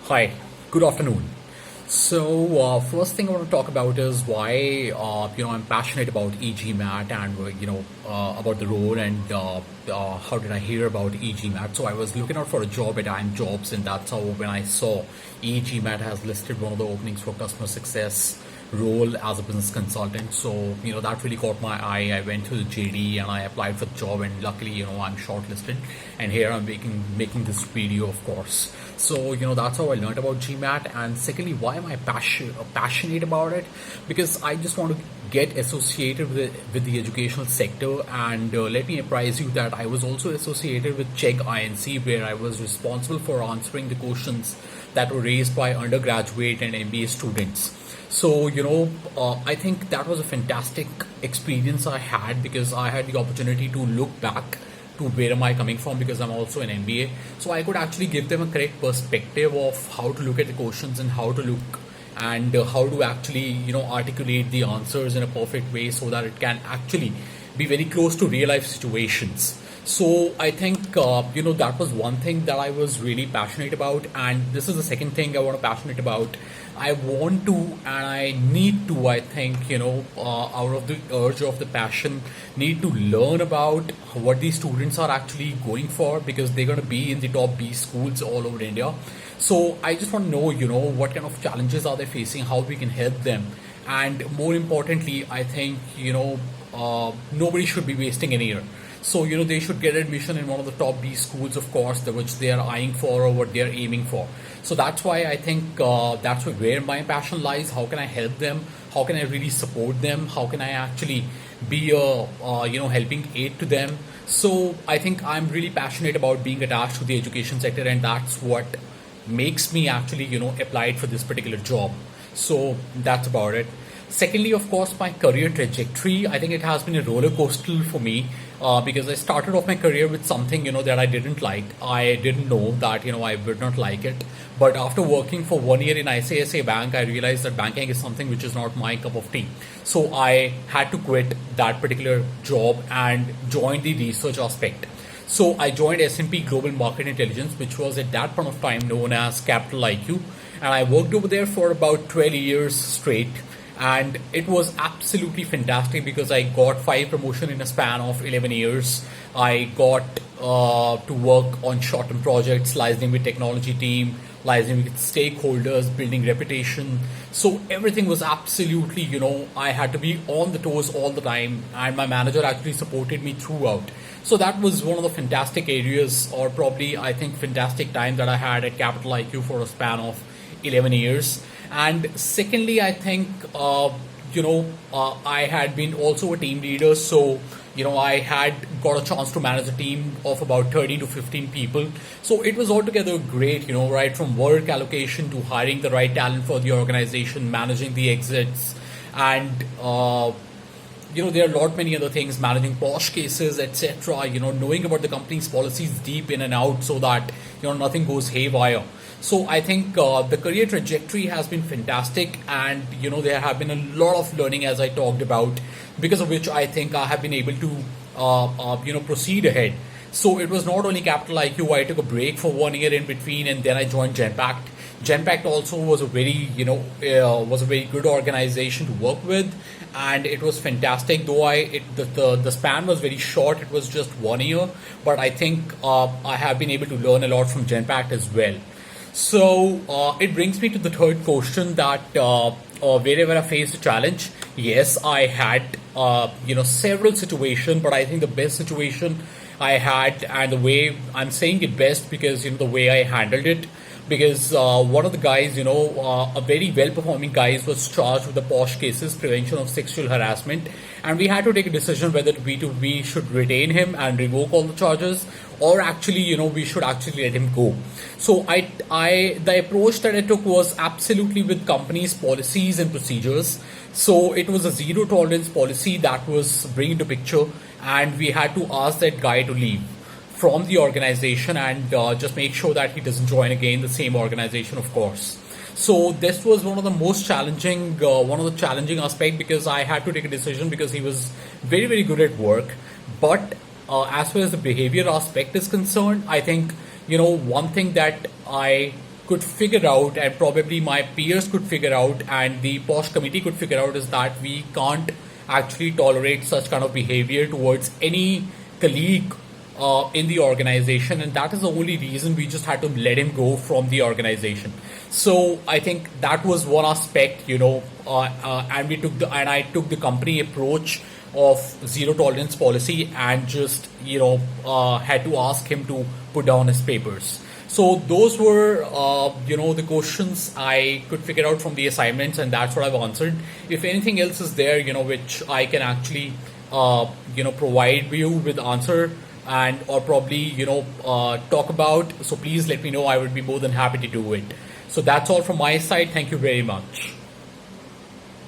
Hi, good afternoon. First thing I want to talk about is why I'm passionate about Gmat and about the role and how did I hear about Gmat. So I was looking out for a job at I'm Jobs, and that's how when I saw Gmat has listed one of the openings for customer success role as a business consultant. So that really caught my eye. I went to the JD and I applied for the job, and luckily I'm shortlisted, and here I'm making this video, of course. So that's how I learned about Gmat. And secondly, why am I passionate about it? Because I just want to get associated with the educational sector. And let me apprise you that I was also associated with Check INC, where I was responsible for answering the questions that were raised by undergraduate and MBA students. So I think that was a fantastic experience I had, because I had the opportunity to look back to where am I coming from, because I'm also an MBA. So I could actually give them a correct perspective of how to look at the questions and how to look and how to actually articulate the answers in a perfect way so that it can actually be very close to real life situations. So I think that was one thing that I was really passionate about, and this is the second thing I want to passionate about. I want to and I need to, I think, out of the urge of the passion, need to learn about what these students are actually going for, because they're going to be in the top B schools all over India. So I just want to know, what kind of challenges are they facing, how we can help them. And more importantly, I think, nobody should be wasting an year. So, they should get admission in one of the top B schools, of course, which they are eyeing for or what they are aiming for. So that's why I think that's where my passion lies. How can I help them? How can I really support them? How can I actually be a helping aid to them? So I think I'm really passionate about being attached to the education sector, and that's what makes me actually apply for this particular job. So that's about it. Secondly, of course, my career trajectory. I think it has been a roller coaster for me, because I started off my career with something that I didn't like. I didn't know that I would not like it. But after working for 1 year in ICICI Bank, I realized that banking is something which is not my cup of tea. So I had to quit that particular job and join the research aspect. So I joined S&P Global Market Intelligence, which was at that point of time known as Capital IQ, and I worked over there for about 12 years straight. And it was absolutely fantastic, because I got 5 promotions in a span of 11 years. I got to work on short-term projects, liaising with technology team, liaising with stakeholders, building reputation. So everything was absolutely, I had to be on the toes all the time, and my manager actually supported me throughout. So that was one of the fantastic areas, or probably I think fantastic time that I had at Capital IQ for a span of 11 years. And secondly, I think, I had been also a team leader. So, I had got a chance to manage a team of about 30 to 15 people. So it was altogether great, right from work allocation to hiring the right talent for the organization, managing the exits, and, there are a lot many other things, managing posh cases, etc. Knowing about the company's policies deep in and out, so that nothing goes haywire. So I think the career trajectory has been fantastic, and there have been a lot of learning, as I talked about, because of which I think I have been able to proceed ahead. So it was not only Capital IQ. I took a break for 1 year in between, and then I joined Genpact. Genpact also was a very good organization to work with, and it was fantastic. Though the span was very short, it was just 1 year, but I think I have been able to learn a lot from Genpact as well. So it brings me to the third question, that wherever I faced a challenge, yes, I had several situations, but I think the best situation I had, and the way I'm saying it best, because the way I handled it, because one of the guys, a very well-performing guy, was charged with the posh cases, prevention of sexual harassment, and we had to take a decision whether we should retain him and revoke all the charges, or actually, we should actually let him go. So the approach that I took was absolutely with company's policies and procedures. So it was a zero tolerance policy that was bring into picture, and we had to ask that guy to leave from the organization, and just make sure that he doesn't join again the same organization, of course. So this was one of the most challenging, aspect, because I had to take a decision, because he was very, very good at work. But as far as the behavior aspect is concerned, I think, one thing that I could figure out, and probably my peers could figure out, and the POSH committee could figure out, is that we can't actually tolerate such kind of behavior towards any colleague in the organization, and that is the only reason we just had to let him go from the organization. So I think that was one aspect, and I took the company approach of zero tolerance policy, and just had to ask him to put down his papers. So those were the questions I could figure out from the assignments, and that's what I've answered. If anything else is there, which I can actually provide you with answer, and or probably talk about, so please let me know. I would be more than happy to do it. So that's all from my side. Thank you very much.